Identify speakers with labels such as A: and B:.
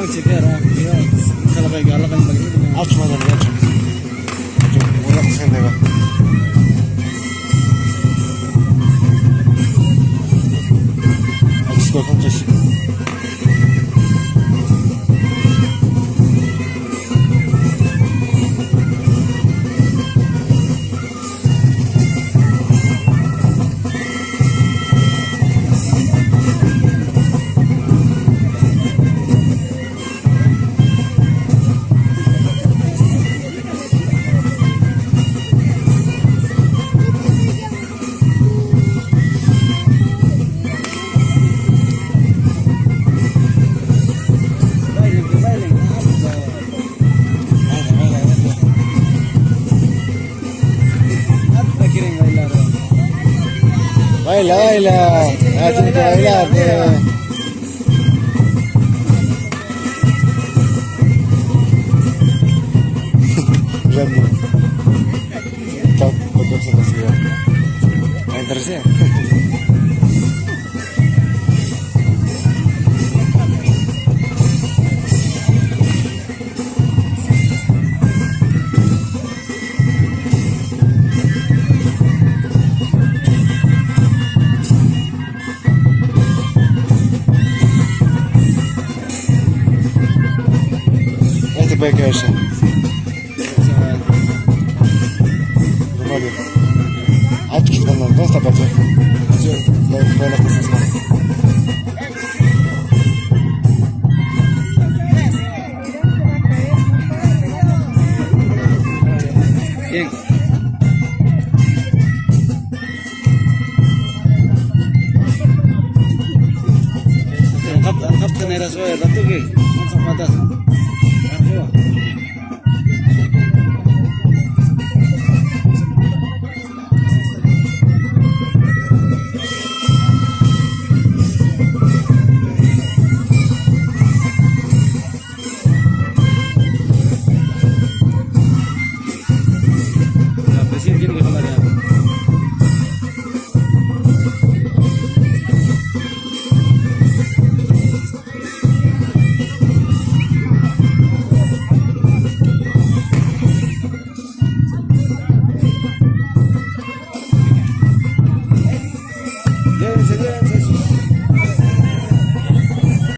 A: Galang çeker ha. Ya kalabayı galak hani bagay.
B: Açma da aç. Uğrak sen de bak. Aç bakın çeşit. Baila, baila. Ah, tienes que bailar. Rambo. Top, top sa pasiya. Interesting. Este bagage. Vale. Aç git ondan. Nasıl tapacak? Böyle kısız var.
A: Angkat angkat ke neras wae, batu ge. Macam mata.